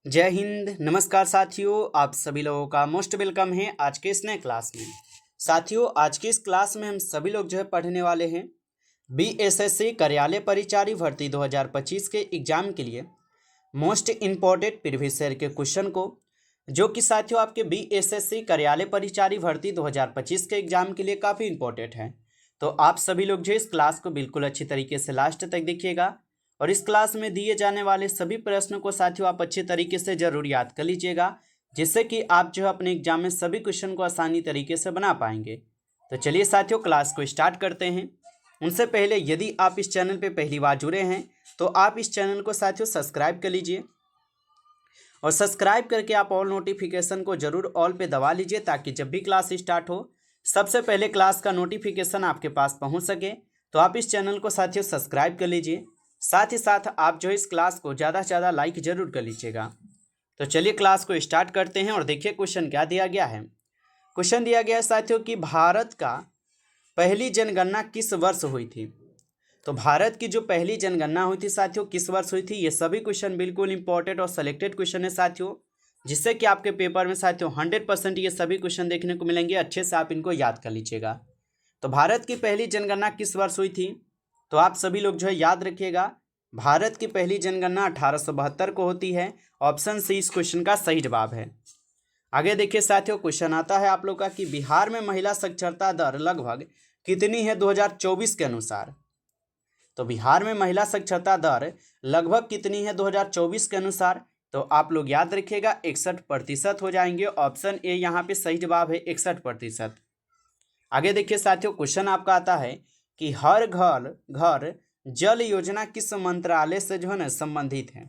जय हिंद। नमस्कार साथियों, आप सभी लोगों का मोस्ट वेलकम है आज के इस नए क्लास में। साथियों, आज की इस क्लास में हम सभी लोग पढ़ने वाले हैं बीएसएससी कार्यालय परिचारी भर्ती 2025 के एग्जाम के लिए मोस्ट इम्पोर्टेंट प्रीवियस ईयर के क्वेश्चन को, जो कि साथियों आपके बीएसएससी कार्यालय परिचारी भर्ती 2025 के एग्जाम के लिए काफ़ी इंपॉर्टेंट है। तो आप सभी लोग इस क्लास को बिल्कुल अच्छी तरीके से लास्ट तक देखिएगा और इस क्लास में दिए जाने वाले सभी प्रश्नों को साथियों आप अच्छे तरीके से जरूर याद कर लीजिएगा, जिससे कि आप अपने एग्जाम में सभी क्वेश्चन को आसानी तरीके से बना पाएंगे। तो चलिए साथियों, क्लास को स्टार्ट करते हैं। उनसे पहले यदि आप इस चैनल पर पहली बार जुड़े हैं तो आप इस चैनल को साथियों सब्सक्राइब कर लीजिए और सब्सक्राइब करके आप ऑल नोटिफिकेशन को जरूर ऑल पे दबा लीजिए, ताकि जब भी क्लास स्टार्ट हो सबसे पहले क्लास का नोटिफिकेशन आपके पास पहुंच सके। तो आप इस चैनल को साथियों सब्सक्राइब कर लीजिए, साथ ही साथ आप इस क्लास को ज़्यादा से ज़्यादा लाइक जरूर कर लीजिएगा। तो चलिए क्लास को स्टार्ट करते हैं और देखिए क्वेश्चन क्या दिया गया है। क्वेश्चन दिया गया है साथियों कि भारत का पहली जनगणना किस वर्ष हुई थी। तो भारत की जो पहली जनगणना हुई थी साथियों किस वर्ष हुई थी, ये सभी क्वेश्चन बिल्कुल इंपॉर्टेंट और सेलेक्टेड क्वेश्चन है साथियों, जिससे कि आपके पेपर में साथियों 100% ये सभी क्वेश्चन देखने को मिलेंगे। अच्छे से आप इनको याद कर लीजिएगा। तो भारत की पहली जनगणना किस वर्ष हुई थी, तो आप सभी लोग याद रखिएगा, भारत की पहली जनगणना 1872 को होती है। ऑप्शन सी इस क्वेश्चन का सही जवाब है। आगे देखिए साथियों, क्वेश्चन आता है आप लोग का कि बिहार में महिला साक्षरता दर लगभग कितनी है 2024 के अनुसार। तो बिहार में महिला साक्षरता दर लगभग कितनी है 2024 के अनुसार, तो आप लोग याद रखिएगा 61% हो जाएंगे। ऑप्शन ए यहाँ पे सही जवाब है, 61%। आगे देखिए साथियों, क्वेश्चन आपका आता है कि हर घर घर जल योजना किस मंत्रालय से संबंधित है।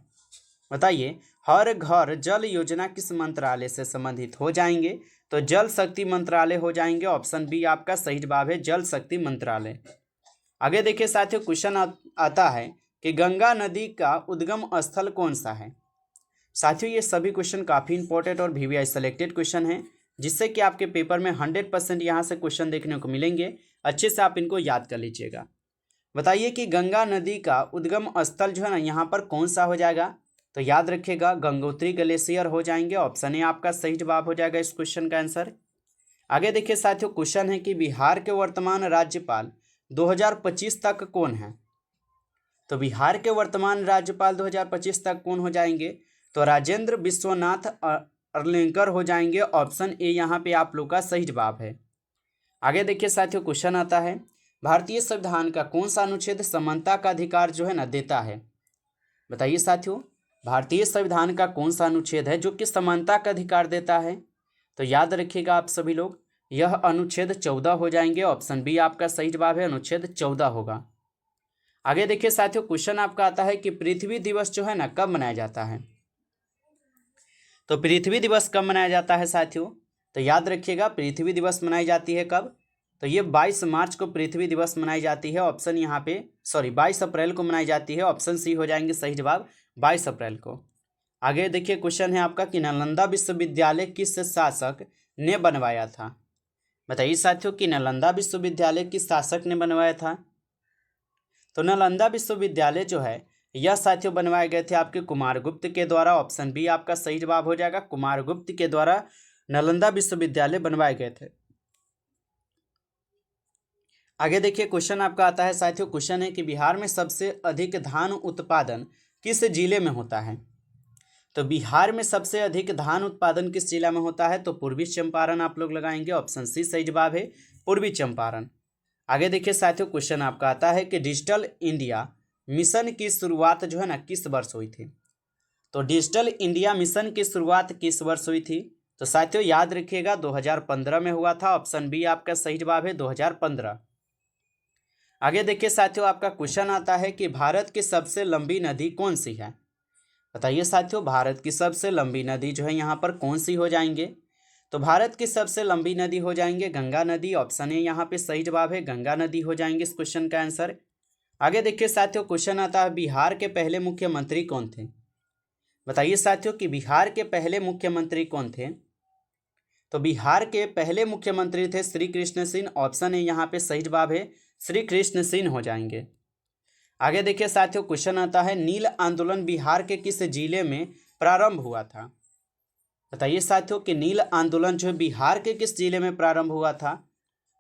बताइए, हर घर जल योजना किस मंत्रालय से संबंधित हो जाएंगे, तो जल शक्ति मंत्रालय हो जाएंगे। ऑप्शन बी आपका सही जवाब है, जल शक्ति मंत्रालय। आगे देखिए साथियों, क्वेश्चन आता है कि गंगा नदी का उद्गम स्थल कौन सा है। साथियों ये सभी क्वेश्चन काफ़ी इंपॉर्टेंट और वीवीआई सेलेक्टेड क्वेश्चन है, जिससे कि आपके पेपर में 100% यहाँ से क्वेश्चन देखने को मिलेंगे। अच्छे से आप इनको याद कर लीजिएगा। बताइए कि गंगा नदी का उद्गम स्थल यहाँ पर कौन सा हो जाएगा, तो याद रखिएगा गंगोत्री ग्लेशियर हो जाएंगे। ऑप्शन ए आपका सही जवाब हो जाएगा इस क्वेश्चन का आंसर। आगे देखिए साथियों, क्वेश्चन है कि बिहार के वर्तमान राज्यपाल 2025 तक कौन है। तो बिहार के वर्तमान राज्यपाल 2025 तक कौन हो जाएंगे, तो राजेंद्र विश्वनाथ अर्लेकर हो जाएंगे। ऑप्शन ए यहाँ पे आप लोग का सही जवाब है। आगे देखिए साथियों, क्वेश्चन आता है भारतीय संविधान का कौन सा अनुच्छेद समानता का अधिकार देता है। बताइए साथियों, भारतीय संविधान का कौन सा अनुच्छेद है जो कि समानता का अधिकार देता है, तो याद रखिएगा आप सभी लोग, यह अनुच्छेद 14 हो जाएंगे। ऑप्शन बी आपका सही जवाब है, अनुच्छेद 14 होगा। आगे देखिए साथियों, क्वेश्चन आपका आता है कि पृथ्वी दिवस कब मनाया जाता है। तो पृथ्वी दिवस कब मनाया जाता है साथियों, तो याद रखिएगा पृथ्वी दिवस मनाई जाती है कब, तो ये 22 मार्च को पृथ्वी दिवस मनाई जाती है। ऑप्शन यहाँ पे 22 अप्रैल को मनाई जाती है। ऑप्शन सी हो जाएंगे सही जवाब, 22 अप्रैल को। आगे देखिए क्वेश्चन है आपका कि नालंदा विश्वविद्यालय किस शासक ने बनवाया था। बताइए साथियों कि नालंदा विश्वविद्यालय किस शासक ने बनवाया था। तो नालंदा विश्वविद्यालय यह साथियों बनवाए गए थे आपके कुमारगुप्त के द्वारा। ऑप्शन बी आपका सही जवाब हो जाएगा, कुमारगुप्त के द्वारा नालंदा विश्वविद्यालय बनवाए गए थे। आगे देखिए क्वेश्चन आपका आता है साथियों, क्वेश्चन है कि बिहार में सबसे अधिक धान उत्पादन किस जिले में होता है। तो बिहार में सबसे अधिक धान उत्पादन किस जिला में होता है, तो पूर्वी चंपारण आप लोग लगाएंगे। ऑप्शन सी सही जवाब है, पूर्वी चंपारण। आगे देखिए साथियों, क्वेश्चन आपका आता है कि डिजिटल इंडिया मिशन की शुरुआत किस वर्ष हुई थी। तो डिजिटल इंडिया मिशन की शुरुआत किस वर्ष हुई थी, तो साथियों याद रखिएगा 2015 में हुआ था। ऑप्शन बी आपका सही जवाब है, 2015। आगे देखिए साथियों, आपका क्वेश्चन आता है कि भारत की सबसे लंबी नदी कौन सी है। बताइए साथियों, भारत की सबसे लंबी नदी यहाँ पर कौन सी हो जाएंगे, तो भारत की सबसे लंबी नदी हो जाएंगे गंगा नदी। ऑप्शन ए यहाँ पे सही जवाब है, गंगा नदी हो जाएंगे इस क्वेश्चन का आंसर। आगे देखिए साथियों, क्वेश्चन आता है बिहार के पहले मुख्यमंत्री कौन थे। बताइए साथियों कि बिहार के पहले मुख्यमंत्री कौन थे, तो बिहार के पहले मुख्यमंत्री थे श्री कृष्ण सिंह। ऑप्शन ए यहाँ पे सही जवाब है, श्री कृष्ण सिंह हो जाएंगे। आगे देखिए साथियों, क्वेश्चन आता है नील आंदोलन बिहार के किस जिले में प्रारंभ हुआ था। बताइए साथियों कि नील आंदोलन जो है बिहार के किस जिले में प्रारंभ हुआ था।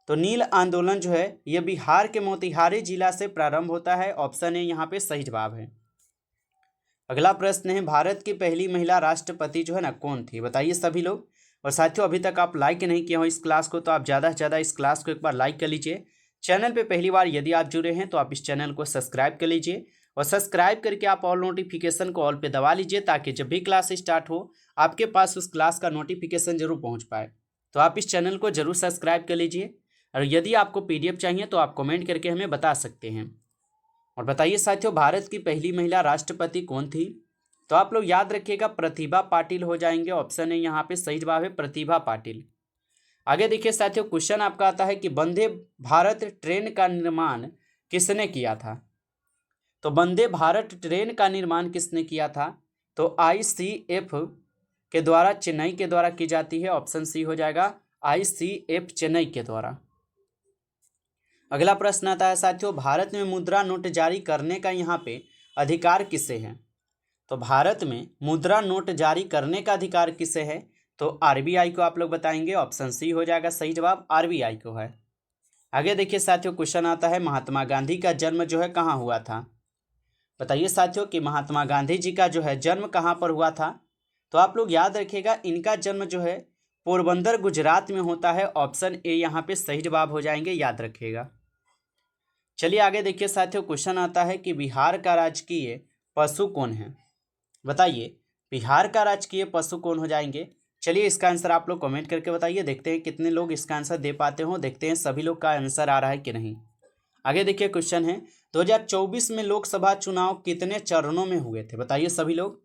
तो नील आंदोलन जो है यह बिहार के मोतिहारी जिला से प्रारंभ होता है। ऑप्शन ए यहाँ पे सही जवाब है। अगला प्रश्न है भारत की पहली महिला राष्ट्रपति जो है ना कौन थी। बताइए सभी लोग। और साथियों अभी तक आप लाइक नहीं किए हो इस क्लास को तो आप ज़्यादा से ज़्यादा इस क्लास को एक बार लाइक कर लीजिए। चैनल पे पहली बार यदि आप जुड़े हैं तो आप इस चैनल को सब्सक्राइब कर लीजिए और सब्सक्राइब करके आप ऑल नोटिफिकेशन को ऑल पे दबा लीजिए ताकि जब भी क्लास स्टार्ट हो आपके पास उस क्लास का नोटिफिकेशन जरूर पहुंच पाए। तो आप इस चैनल को जरूर सब्सक्राइब कर लीजिए और यदि आपको PDF चाहिए तो आप कमेंट करके हमें बता सकते हैं। और बताइए साथियों भारत की पहली महिला राष्ट्रपति कौन थी। तो आप लोग याद रखिएगा प्रतिभा पाटिल हो जाएंगे। ऑप्शन है यहाँ पे सही जवाब है प्रतिभा पाटिल। आगे देखिए साथियों, क्वेश्चन आपका आता है कि वंदे भारत ट्रेन का निर्माण किसने किया था। तो वंदे भारत ट्रेन का निर्माण किसने किया था। तो ICF के द्वारा, चेन्नई के द्वारा की जाती है। ऑप्शन सी हो जाएगा ICF चेन्नई के द्वारा। अगला प्रश्न आता है साथियों, भारत में मुद्रा नोट जारी करने का यहाँ पे अधिकार किसे है। तो भारत में मुद्रा नोट जारी करने का अधिकार किसे है। तो RBI को आप लोग बताएंगे। ऑप्शन सी हो जाएगा सही जवाब, RBI को है। आगे देखिए साथियों, क्वेश्चन आता है महात्मा गांधी का जन्म जो है कहाँ हुआ था। बताइए साथियों कि महात्मा गांधी जी का जो है जन्म कहाँ पर हुआ था। तो आप लोग याद रखिएगा इनका जन्म जो है पोरबंदर गुजरात में होता है। ऑप्शन ए यहाँ पे सही जवाब हो जाएंगे, याद रखिएगा। चलिए आगे देखिए साथियों, क्वेश्चन आता है कि बिहार का राजकीय पशु कौन है। बताइए बिहार का राजकीय पशु कौन हो जाएंगे। चलिए इसका आंसर आप लोग कमेंट करके बताइए। देखते हैं कितने लोग इसका आंसर दे पाते हो। देखते हैं सभी लोग का आंसर आ रहा है कि नहीं। आगे देखिए क्वेश्चन है 2024 में लोकसभा चुनाव कितने चरणों में हुए थे। बताइए सभी लोग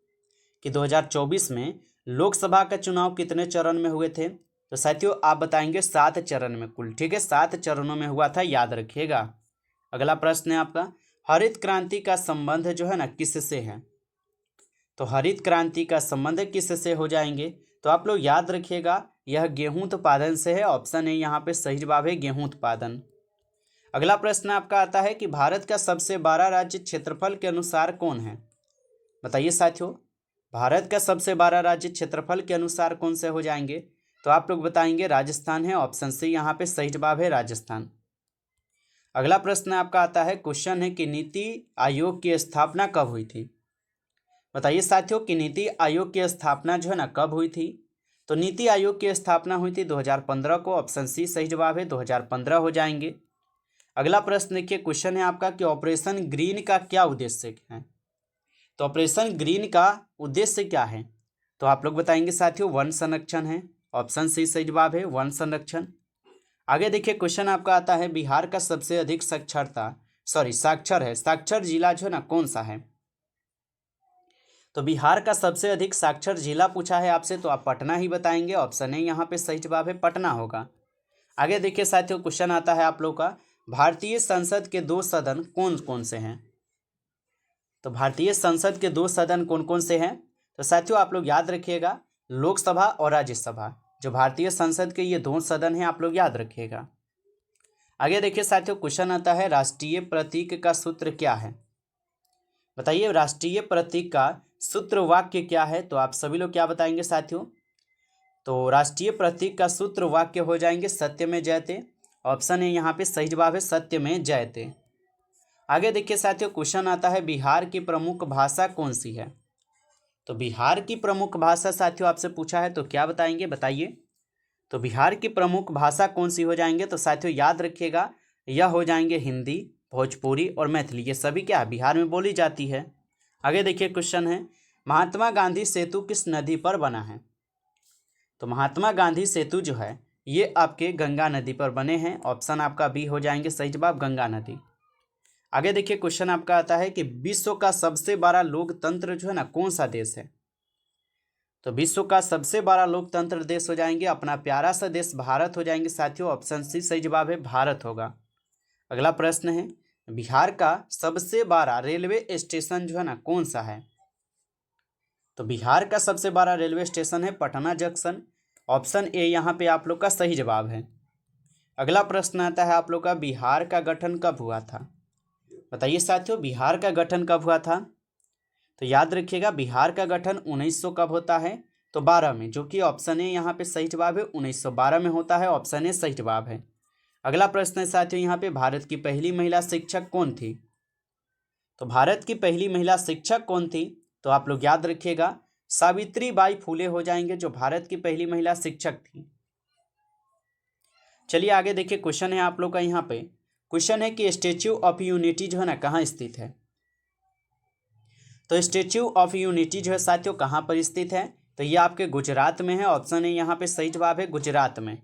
कि 2024 में लोकसभा का चुनाव कितने चरण में हुए थे। तो साथियों आप बताएंगे 7 चरण में कुल। ठीक है, 7 चरणों में हुआ था, याद रखिएगा। अगला प्रश्न है आपका, हरित क्रांति का संबंध जो है ना किससे है। तो हरित क्रांति का संबंध किससे हो जाएंगे। तो आप लोग याद रखिएगा यह गेहूं उत्पादन से है। ऑप्शन है यहाँ पे सही जवाब है गेहूं उत्पादन। अगला प्रश्न आपका आता है कि भारत का सबसे बड़ा राज्य क्षेत्रफल के अनुसार कौन है। बताइए साथियों भारत का सबसे बड़ा राज्य क्षेत्रफल के अनुसार कौन से हो जाएंगे। तो आप लोग बताएंगे राजस्थान है। ऑप्शन सी यहाँ पे सही जवाब है राजस्थान। अगला प्रश्न आपका आता है, क्वेश्चन है कि नीति आयोग की स्थापना कब हुई थी। बताइए साथियों कि नीति आयोग की स्थापना जो है ना कब हुई थी। तो नीति आयोग की स्थापना हुई थी 2015 को। ऑप्शन सी सही जवाब है 2015 हो जाएंगे। अगला प्रश्न देखिए, क्वेश्चन है आपका कि ऑपरेशन ग्रीन का क्या उद्देश्य है। तो ऑपरेशन ग्रीन का उद्देश्य क्या है। तो आप लोग बताएंगे साथियों वन संरक्षण है। ऑप्शन सी सही जवाब है वन संरक्षण। आगे देखिए क्वेश्चन आपका आता है बिहार का सबसे अधिक साक्षर जिला जो है ना कौन सा है। तो बिहार का सबसे अधिक साक्षर जिला पूछा है आपसे तो आप पटना ही बताएंगे। ऑप्शन है यहाँ पे सही जवाब है पटना होगा। आगे देखिए साथियों, क्वेश्चन आता है आप लोग का, भारतीय संसद के 2 सदन कौन कौन से हैं। तो भारतीय संसद के 2 सदन कौन कौन से हैं। तो साथियों आप लोग याद रखिएगा लोकसभा और राज्यसभा, जो भारतीय संसद के ये 2 सदन हैं, आप लोग याद रखिएगा। आगे देखिए साथियों, क्वेश्चन आता है राष्ट्रीय प्रतीक का सूत्र क्या है। बताइए राष्ट्रीय प्रतीक का सूत्र वाक्य क्या है। तो आप सभी लोग क्या बताएंगे साथियों। तो राष्ट्रीय प्रतीक का सूत्र वाक्य हो जाएंगे सत्य में जयते। ऑप्शन है यहाँ पे सही जवाब है सत्य में जयते। आगे देखिए साथियों, क्वेश्चन आता है बिहार की प्रमुख भाषा कौन सी है। तो बिहार की प्रमुख भाषा साथियों आपसे पूछा है तो क्या बताएंगे, बताइए। तो बिहार की प्रमुख भाषा कौन सी हो जाएंगे। तो साथियों याद रखिएगा यह हो जाएंगे हिंदी, भोजपुरी और मैथिली। ये सभी क्या बिहार में बोली जाती है। आगे देखिए क्वेश्चन है महात्मा गांधी सेतु किस नदी पर बना है। तो महात्मा गांधी सेतु जो है ये आपके गंगा नदी पर बने हैं। ऑप्शन आपका बी हो जाएंगे सही जवाब गंगा नदी। आगे देखिए क्वेश्चन आपका आता है कि विश्व का सबसे बड़ा लोकतंत्र जो है ना कौन सा देश है। तो विश्व का सबसे बड़ा लोकतंत्र देश हो जाएंगे अपना प्यारा सा देश भारत हो जाएंगे साथियों। ऑप्शन सी सही जवाब है भारत होगा। अगला प्रश्न है बिहार का सबसे बड़ा रेलवे स्टेशन जो है ना कौन सा है। तो बिहार का सबसे बड़ा रेलवे स्टेशन है पटना जंक्शन। ऑप्शन ए यहाँ पे आप लोग का सही जवाब है। अगला प्रश्न आता है आप लोग का बिहार का गठन कब हुआ था। बताइए साथियों, बिहार का गठन कब हुआ था? तो याद रखिएगा, बिहार का गठन 1900 कब होता है? तो 12 में, जो कि ऑप्शन ए यहाँ पे सही जवाब है, 1912 में होता है। ऑप्शन ए सही जवाब है। अगला प्रश्न है साथियों यहाँ पे, भारत की पहली महिला शिक्षक कौन थी? तो भारत की पहली महिला शिक्षक कौन थी? तो आप लोग याद रखिएगा, सावित्री बाई फुले हो जाएंगे जो भारत की पहली महिला शिक्षक थी। चलिए आगे देखिए, क्वेश्चन है आप लोग का यहाँ पे। क्वेश्चन है कि स्टेच्यू ऑफ यूनिटी जो है ना कहाँ स्थित है? तो स्टेच्यू ऑफ यूनिटी जो है साथियों कहाँ पर स्थित है? तो ये आपके गुजरात में है। ऑप्शन है यहाँ पे सही जवाब है, गुजरात में।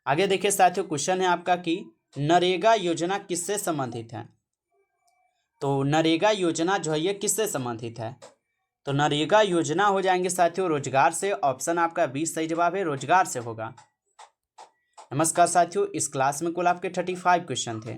आगे देखिए साथियों, क्वेश्चन है आपका कि नरेगा योजना किससे संबंधित है? तो नरेगा योजना जो है ये किससे संबंधित है? तो नरेगा योजना हो जाएंगे साथियों रोजगार से। ऑप्शन आपका बी सही जवाब है, रोजगार से होगा। नमस्कार साथियों, इस क्लास में कुल आपके 35 क्वेश्चन थे,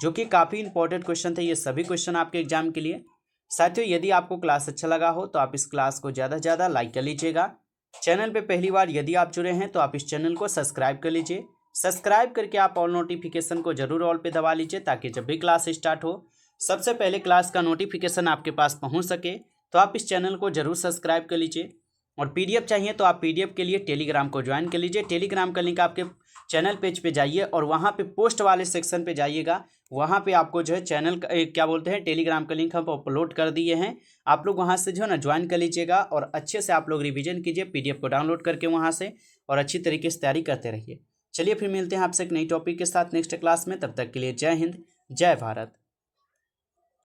जो कि काफ़ी इंपॉर्टेंट क्वेश्चन थे ये सभी क्वेश्चन आपके एग्जाम के लिए। साथियों, यदि आपको क्लास अच्छा लगा हो तो आप इस क्लास को ज़्यादा से ज़्यादा लाइक कर लीजिएगा। चैनल पे पहली बार यदि आप जुड़े हैं तो आप इस चैनल को सब्सक्राइब कर लीजिए। सब्सक्राइब करके आप ऑल नोटिफिकेशन को जरूर ऑल पे दबा लीजिए, ताकि जब भी क्लास स्टार्ट हो सबसे पहले क्लास का नोटिफिकेशन आपके पास पहुँच सके। तो आप इस चैनल को जरूर सब्सक्राइब कर लीजिए। और पीडीएफ चाहिए तो आप पीडीएफ के लिए टेलीग्राम को ज्वाइन कर लीजिए। टेलीग्राम का लिंक आपके चैनल पेज पे जाइए और वहाँ पे पोस्ट वाले सेक्शन पे जाइएगा। वहाँ पे आपको जो है चैनल क्या बोलते हैं टेलीग्राम का लिंक हम अपलोड कर दिए हैं। आप लोग वहाँ से जो है ना ज्वाइन कर लीजिएगा और अच्छे से आप लोग रिवीजन कीजिए पीडीएफ को डाउनलोड करके वहाँ से, और अच्छी तरीके से तैयारी करते रहिए। चलिए फिर मिलते हैं आपसे एक नई टॉपिक के साथ नेक्स्ट क्लास में। तब तक के लिए जय हिंद, जय भारत।